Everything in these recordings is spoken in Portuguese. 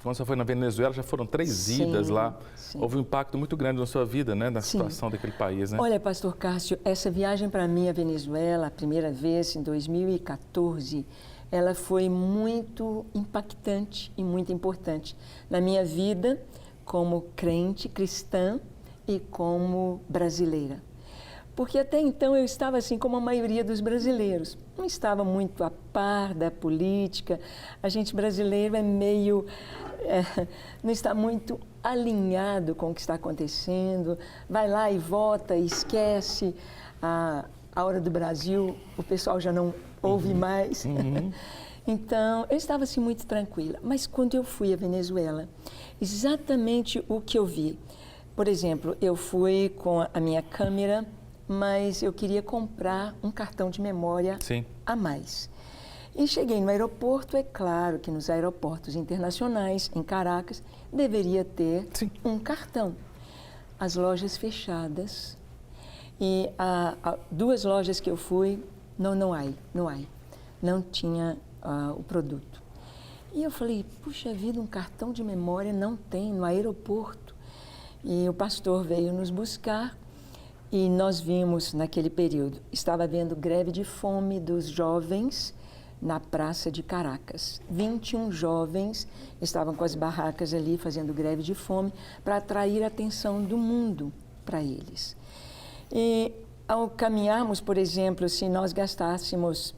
Quando você foi na Venezuela, já foram 3 idas lá. Sim. Houve um impacto muito grande na sua vida, né? Na situação daquele país, né? Olha, pastor Cássio, essa viagem para mim à Venezuela, a primeira vez, em 2014, ela foi muito impactante e muito importante na minha vida como crente cristã e como brasileira. Porque até então eu estava assim como a maioria dos brasileiros. Não estava muito a par da política. A gente brasileiro é meio... não está muito alinhado com o que está acontecendo. Vai lá e vota e esquece. A hora do Brasil, o pessoal já não ouve mais. Então, eu estava assim muito tranquila. Mas quando eu fui à Venezuela, exatamente o que eu vi. Por exemplo, eu fui com a minha câmera, mas eu queria comprar um cartão de memória a mais. E cheguei no aeroporto, é claro que nos aeroportos internacionais, em Caracas, deveria ter um cartão. As lojas fechadas, e 2 lojas que eu fui, não há, não tinha o produto. E eu falei, puxa vida, um cartão de memória não tem no aeroporto. E o pastor veio nos buscar. E nós vimos, naquele período, estava havendo greve de fome dos jovens na praça de Caracas. 21 jovens estavam com as barracas ali fazendo greve de fome para atrair a atenção do mundo para eles. E ao caminharmos, por exemplo, se nós gastássemos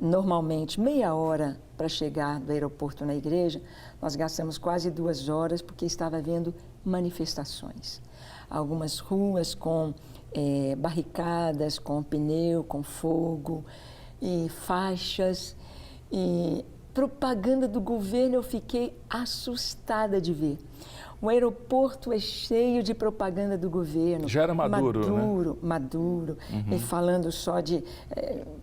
normalmente meia hora para chegar do aeroporto na igreja, nós gastamos quase 2 horas porque estava havendo manifestações. Algumas ruas com barricadas, com pneu, com fogo, e faixas, e propaganda do governo. Eu fiquei assustada de ver. O aeroporto é cheio de propaganda do governo. Já era Maduro, né? Maduro, e falando só de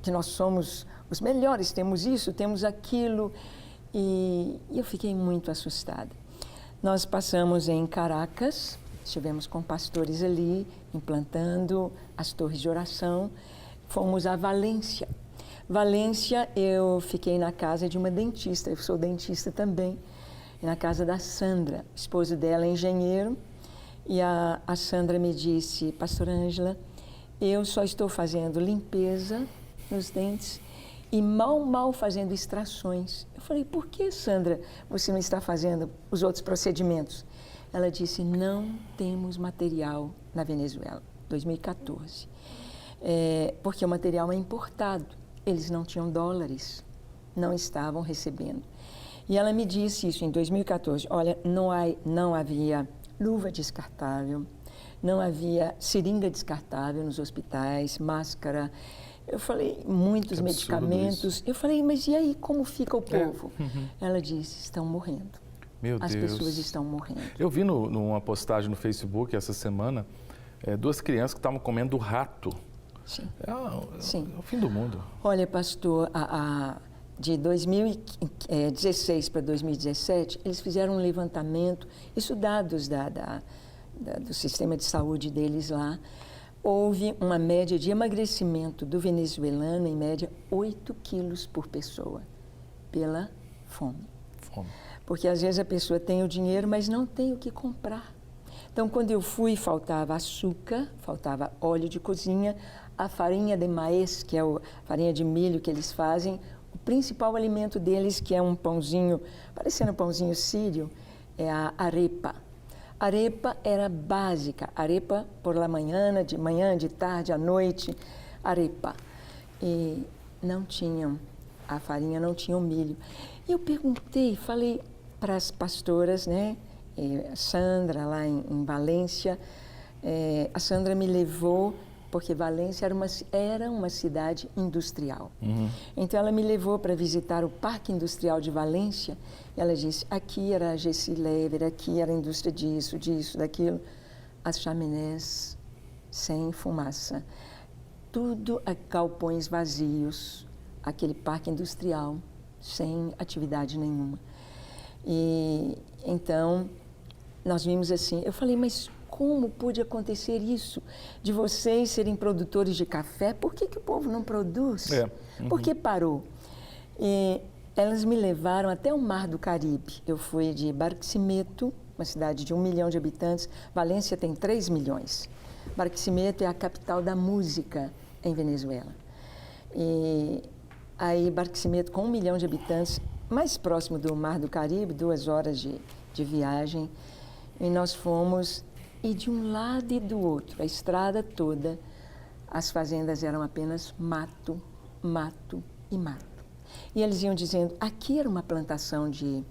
que nós somos os melhores, temos isso, temos aquilo, e eu fiquei muito assustada. Nós passamos em Caracas, estivemos com pastores ali, implantando as torres de oração. Fomos a Valência. Valência, eu fiquei na casa de uma dentista, eu sou dentista também, na casa da Sandra, esposo dela é engenheiro, e a Sandra me disse, pastora Ângela, eu só estou fazendo limpeza nos dentes e mal fazendo extrações. Eu falei, por que, Sandra, você não está fazendo os outros procedimentos? Ela disse, não temos material na Venezuela, 2014, porque o material é importado. Eles não tinham dólares, não estavam recebendo. E ela me disse isso em 2014, olha, não havia luva descartável, não havia seringa descartável nos hospitais, máscara. Eu falei, muitos medicamentos. Eu falei, mas e aí, como fica o povo? Ela disse, estão morrendo. Meu Deus. As pessoas estão morrendo. Eu vi numa postagem no Facebook essa semana, 2 crianças que estavam comendo rato. Sim. É o fim do mundo. Olha, pastor, de 2016 para 2017, eles fizeram um levantamento, isso dados do sistema de saúde deles lá. Houve uma média de emagrecimento do venezuelano, em média, 8 quilos por pessoa, pela fome. Porque às vezes a pessoa tem o dinheiro, mas não tem o que comprar. Então, quando eu fui, faltava açúcar, faltava óleo de cozinha, a farinha de maíz, que é a farinha de milho que eles fazem, o principal alimento deles, que é um pãozinho, parecendo um pãozinho sírio, é a arepa. Arepa era básica, arepa por la manhã, de tarde, à noite, arepa. E não tinham a farinha, não tinha o milho. E eu perguntei, falei para as pastoras, né, a Sandra lá em Valência, a Sandra me levou, porque Valência era uma cidade industrial. Então ela me levou para visitar o Parque Industrial de Valência. Ela disse, aqui era a Gessi Lever, aqui era a indústria disso, daquilo. As chaminés sem fumaça. Tudo a galpões vazios, aquele parque industrial sem atividade nenhuma. E então nós vimos assim, eu falei, mas como pôde acontecer isso? De vocês serem produtores de café, por que o povo não produz? Por que parou? E elas me levaram até o Mar do Caribe. Eu fui de Barquisimeto, uma cidade de 1 milhão de habitantes. Valência tem 3 milhões. Barquisimeto é a capital da música em Venezuela. E aí, Barquisimeto, com 1 milhão de habitantes, mais próximo do Mar do Caribe, 2 horas de viagem. E nós fomos, e de um lado e do outro, a estrada toda, as fazendas eram apenas mato, mato e mato. E eles iam dizendo, aqui era uma plantação de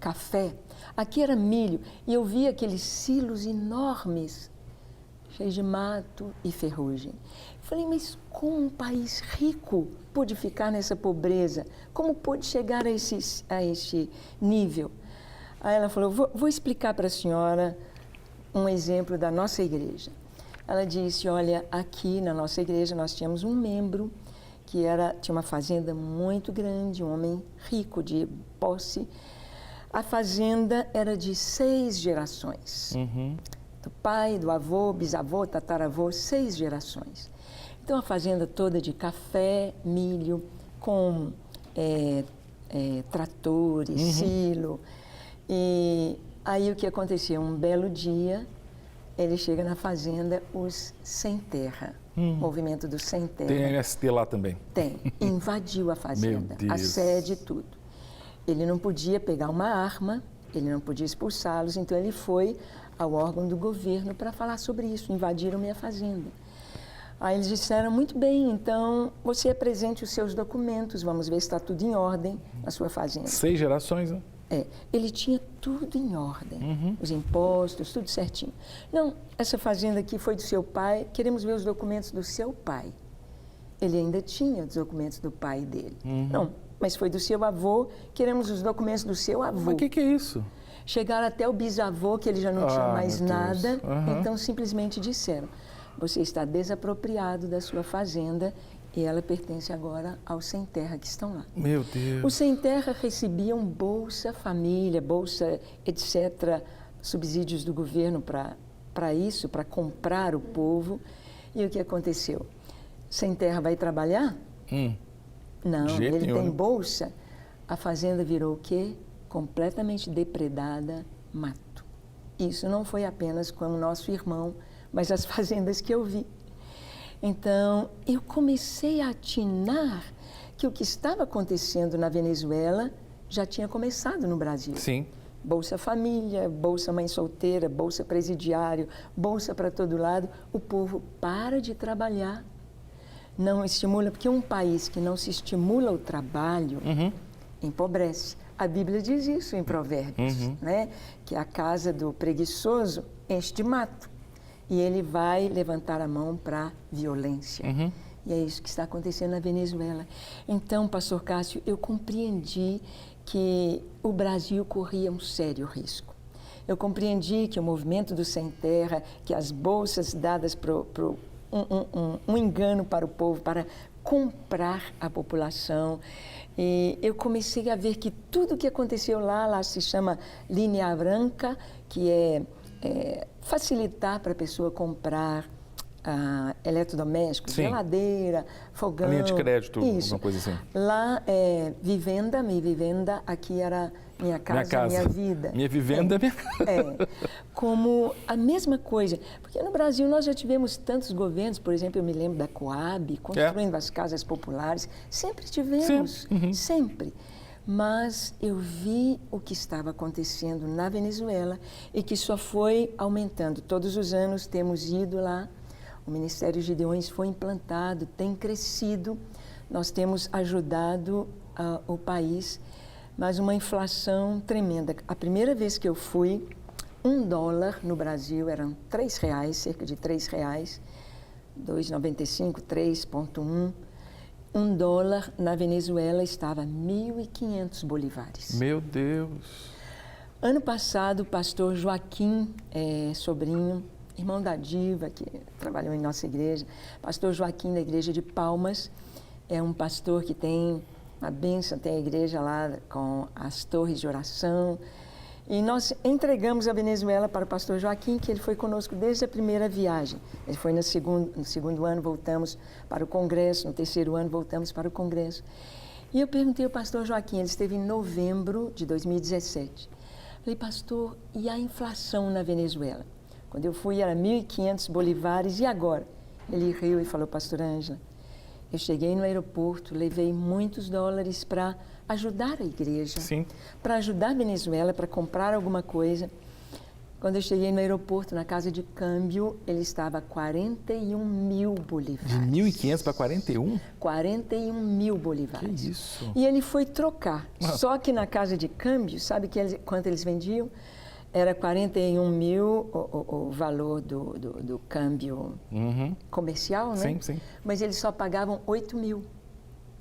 café, aqui era milho. E eu via aqueles silos enormes, cheios de mato e ferrugem. Falei, mas como um país rico pôde ficar nessa pobreza? Como pôde chegar a esse nível? Aí ela falou, vou explicar para a senhora um exemplo da nossa igreja. Ela disse, olha, aqui na nossa igreja nós tínhamos um membro que tinha uma fazenda muito grande, um homem rico de posse. A fazenda era de 6 gerações. Do pai, do avô, bisavô, tataravô, 6 gerações. Então, a fazenda toda de café, milho, com tratores, silo. E aí, o que aconteceu? Um belo dia, ele chega na fazenda, os sem terra. Movimento dos sem terra. Tem MST lá também? Tem. Invadiu a fazenda, a sede e tudo. Ele não podia pegar uma arma, ele não podia expulsá-los, então ele foi ao órgão do governo para falar sobre isso. Invadiram minha fazenda. Aí eles disseram, muito bem, então você apresente os seus documentos, vamos ver se está tudo em ordem na sua fazenda. 6 gerações, né? Ele tinha tudo em ordem, os impostos, tudo certinho. Não, essa fazenda aqui foi do seu pai, queremos ver os documentos do seu pai. Ele ainda tinha os documentos do pai dele. Não, mas foi do seu avô, queremos os documentos do seu avô. Mas o que é isso? Chegaram até o bisavô, que ele já não tinha mais nada, então simplesmente disseram, você está desapropriado da sua fazenda e ela pertence agora aos sem terra que estão lá. Meu Deus! Os sem terra recebiam Bolsa Família, Bolsa, etc., subsídios do governo para isso, para comprar o povo. E o que aconteceu? Sem terra vai trabalhar? Não, ele tem bolsa. A fazenda virou o quê? Completamente depredada, mato. Isso não foi apenas com o nosso irmão, mas as fazendas que eu vi. Então, eu comecei a atinar que o que estava acontecendo na Venezuela já tinha começado no Brasil. Sim. Bolsa Família, Bolsa Mãe Solteira, Bolsa Presidiário, Bolsa para todo lado. O povo para de trabalhar, não estimula, porque um país que não se estimula o trabalho empobrece. A Bíblia diz isso em Provérbios, né? Que a casa do preguiçoso enche de mato. E ele vai levantar a mão para violência. E é isso que está acontecendo na Venezuela. Então, pastor Cássio, eu compreendi que o Brasil corria um sério risco. Eu compreendi que o movimento do sem terra, que as bolsas dadas um engano para o povo, para comprar a população. E eu comecei a ver que tudo o que aconteceu lá se chama linha branca, que é facilitar para a pessoa comprar eletrodomésticos, geladeira, fogão. A linha de crédito, isso. alguma coisa assim. Lá é vivenda, minha vivenda, aqui era minha casa, minha vida. Minha vivenda, minha casa. Como a mesma coisa. Porque no Brasil nós já tivemos tantos governos, por exemplo, eu me lembro da Coab, construindo as casas populares. Sempre tivemos, sempre. Mas eu vi o que estava acontecendo na Venezuela e que só foi aumentando. Todos os anos temos ido lá, o Ministério Gideões foi implantado, tem crescido, nós temos ajudado o país, mas uma inflação tremenda. A primeira vez que eu fui, $1 no Brasil eram R$3, cerca de R$3, 2,95, 3,1. $1 na Venezuela estava 1.500 bolívares. Meu Deus! Ano passado, o pastor Joaquim, sobrinho, irmão da Diva, que trabalhou em nossa igreja, pastor Joaquim da igreja de Palmas, é um pastor que tem uma bênção, tem a igreja lá com as torres de oração. E nós entregamos a Venezuela para o pastor Joaquim, que ele foi conosco desde a primeira viagem. Ele foi no segundo ano, voltamos para o Congresso, no terceiro ano voltamos para o Congresso. E eu perguntei ao pastor Joaquim, ele esteve em novembro de 2017. Falei, pastor, e a inflação na Venezuela? Quando eu fui era 1.500 bolívares, e agora? Ele riu e falou, pastor Ângela, eu cheguei no aeroporto, levei muitos dólares para ajudar a igreja, para ajudar a Venezuela, para comprar alguma coisa. Quando eu cheguei no aeroporto, na casa de câmbio, ele estava a 41 mil bolívares. De 1.500 para 41? 41 mil bolívares. Que isso? E ele foi trocar. Só que na casa de câmbio, sabe quanto eles vendiam? Era 41 mil o valor do câmbio comercial, né? Sim, sim. Mas eles só pagavam 8 mil.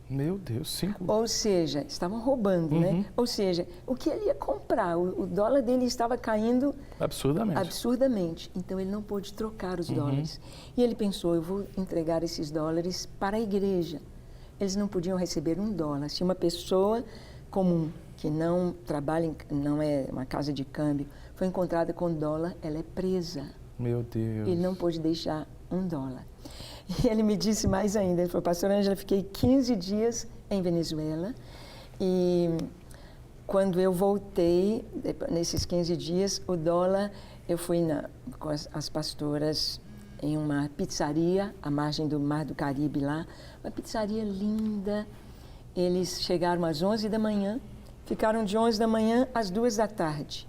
Meu Deus, 5. Ou seja, estavam roubando, né? Ou seja, o que ele ia comprar? O dólar dele estava caindo absurdamente. Então, ele não pôde trocar os dólares. E ele pensou, eu vou entregar esses dólares para a igreja. Eles não podiam receber $1. Se uma pessoa comum, que não trabalha, não é uma casa de câmbio, foi encontrada com dólar, ela é presa. Meu Deus. Ele não pôde deixar $1. E ele me disse mais ainda, ele falou, pastor Ângela, fiquei 15 dias em Venezuela e quando eu voltei, nesses 15 dias, o dólar, eu fui com as pastoras em uma pizzaria, à margem do Mar do Caribe lá, uma pizzaria linda. Eles chegaram às 11 da manhã, ficaram de 11 da manhã às 2 da tarde,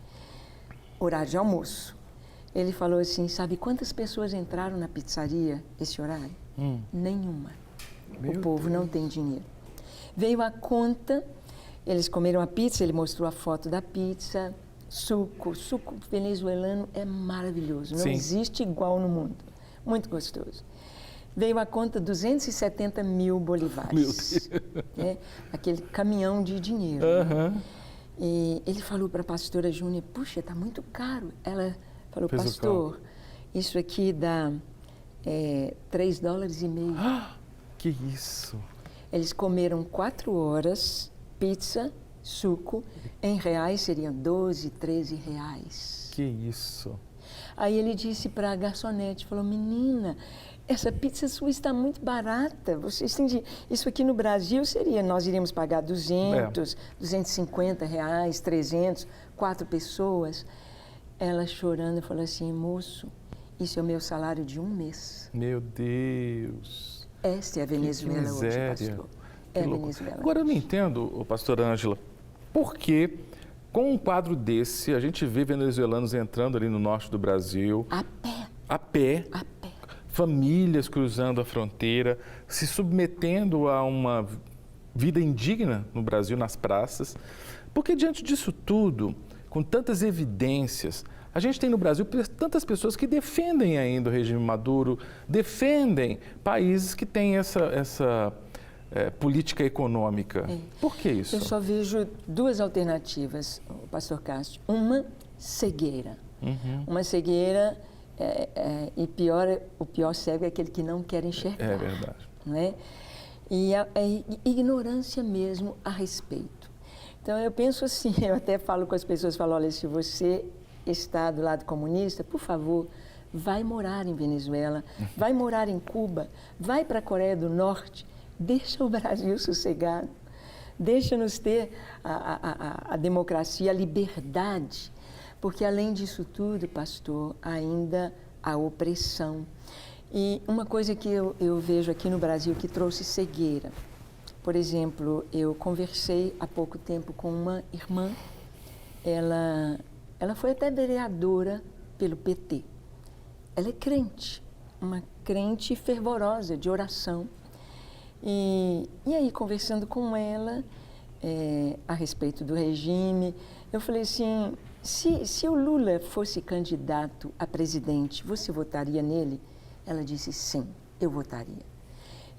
horário de almoço. Ele falou assim, sabe quantas pessoas entraram na pizzaria esse horário? Nenhuma. O povo não tem dinheiro. Veio a conta, eles comeram a pizza, ele mostrou a foto da pizza, suco venezuelano é maravilhoso, não existe igual no mundo, muito gostoso. Veio a conta 270 mil bolívares. Meu Deus. Né? Aquele caminhão de dinheiro. Né? E ele falou para a pastora Júnia, puxa, está muito caro. Ela falou, pastor, isso aqui dá $3,50. Que isso? Eles comeram 4 horas, pizza, suco, em reais seriam 12, 13 reais. Que isso? Aí ele disse para a garçonete, falou, menina, essa pizza sua está muito barata. Vocês têm isso aqui no Brasil seria, nós iríamos pagar 200, 250 reais, 300, 4 pessoas. Ela chorando falou assim, moço, isso é o meu salário de 1 mês. Meu Deus. Esta é a Venezuela hoje, pastor. É a Venezuela. Agora eu não entendo, pastora Ângela, por que com um quadro desse a gente vê venezuelanos entrando ali no norte do Brasil. A pé. A pé. A pé. Famílias cruzando a fronteira, se submetendo a uma vida indigna no Brasil, nas praças. Porque diante disso tudo, com tantas evidências, a gente tem no Brasil tantas pessoas que defendem ainda o regime Maduro, defendem países que têm essa política econômica. Por que isso? Eu só vejo 2 alternativas, pastor Cássio. Uma, cegueira. Uma cegueira, e o pior cego é aquele que não quer enxergar. É verdade. Não é? E a ignorância mesmo a respeito. Então, eu penso assim, eu até falo com as pessoas, falo, olha, se você está do lado comunista, por favor, vai morar em Venezuela, vai morar em Cuba, vai para a Coreia do Norte, deixa o Brasil sossegado, deixa-nos ter a democracia, a liberdade, porque além disso tudo, pastor, ainda há opressão. E uma coisa que eu vejo aqui no Brasil que trouxe cegueira, por exemplo, eu conversei há pouco tempo com uma irmã, ela foi até vereadora pelo PT. Ela é crente, uma crente fervorosa, de oração. E aí, conversando com ela a respeito do regime, eu falei assim, se o Lula fosse candidato a presidente, você votaria nele? Ela disse, sim, eu votaria.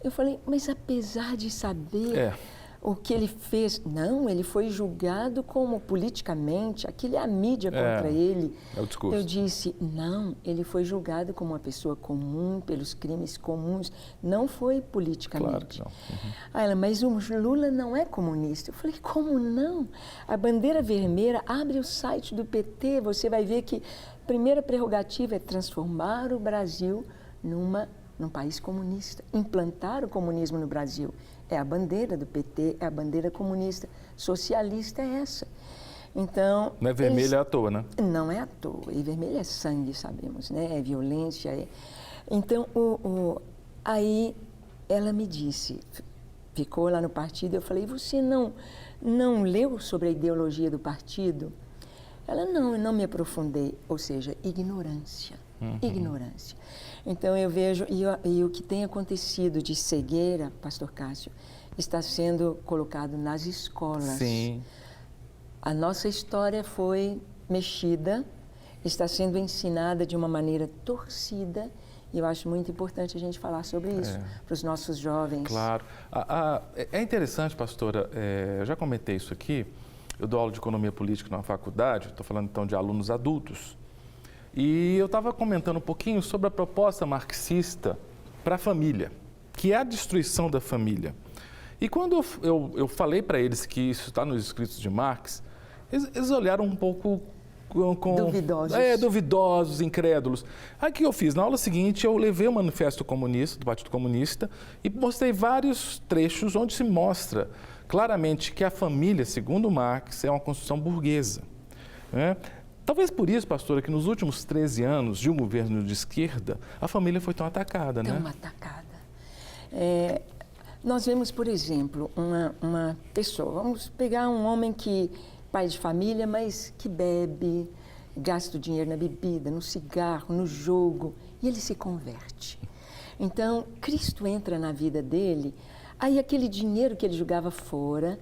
Eu falei, mas apesar de saber o que ele fez, não, ele foi julgado como politicamente, aquilo é a mídia contra ele. É o discurso. Eu disse, não, ele foi julgado como uma pessoa comum, pelos crimes comuns, não foi politicamente. Claro que não. Aí ela, mas o Lula não é comunista. Eu falei, como não? A bandeira vermelha, abre o site do PT, você vai ver que a primeira prerrogativa é transformar o Brasil num país comunista, implantar o comunismo no Brasil. é a bandeira do PT, é a bandeira comunista. Socialista é essa. Então, não é vermelho à toa, né? Não é à toa. E vermelho é sangue, sabemos, né? É violência. Então, aí ela me disse, ficou lá no partido, eu falei, você não leu sobre a ideologia do partido? Ela, não, eu não me aprofundei. Ou seja, ignorância. Ignorância. Então, eu vejo, e o que tem acontecido de cegueira, pastor Cássio, está sendo colocado nas escolas. Sim. A nossa história foi mexida, está sendo ensinada de uma maneira torcida, e eu acho muito importante a gente falar sobre isso para os nossos jovens. Claro. É interessante, pastora, eu já comentei isso aqui, eu dou aula de economia política na faculdade, estou falando então de alunos adultos, e eu estava comentando um pouquinho sobre a proposta marxista para a família, que é a destruição da família. E quando eu falei para eles que isso está nos escritos de Marx, eles olharam um pouco duvidosos. Duvidosos, incrédulos. Aí o que eu fiz? Na aula seguinte, eu levei o Manifesto Comunista, do Partido Comunista, e mostrei vários trechos onde se mostra claramente que a família, segundo Marx, é uma construção burguesa. Né? Talvez por isso, pastora, que nos últimos 13 anos de um governo de esquerda, a família foi tão atacada, né? Tão atacada. Nós vemos, por exemplo, uma pessoa, vamos pegar um homem pai de família, mas que bebe, gasta o dinheiro na bebida, no cigarro, no jogo, e ele se converte. Então, Cristo entra na vida dele, aí aquele dinheiro que ele jogava fora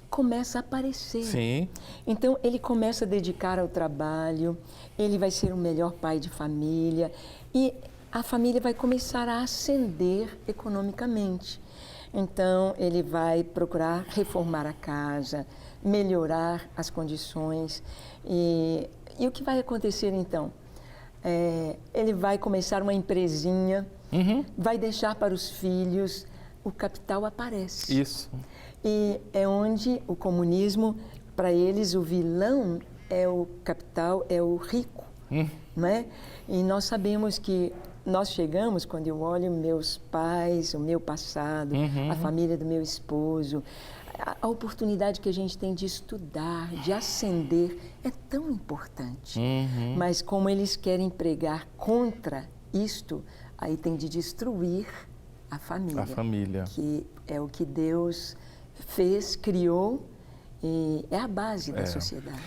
começa a aparecer. Sim. Então, ele começa a dedicar ao trabalho, ele vai ser o melhor pai de família, e a família vai começar a ascender economicamente. Então, ele vai procurar reformar a casa, melhorar as condições. E o que vai acontecer, então? Ele vai começar uma empresinha, vai deixar para os filhos, o capital aparece. Isso. E é onde o comunismo, para eles, o vilão é o capital, é o rico. Não é? E nós sabemos que nós chegamos, quando eu olho meus pais, o meu passado, a família do meu esposo, a oportunidade que a gente tem de estudar, de ascender, é tão importante. Mas como eles querem pregar contra isto, aí tem de destruir a família. A família. Que é o que Deus fez, criou, e é a base da sociedade.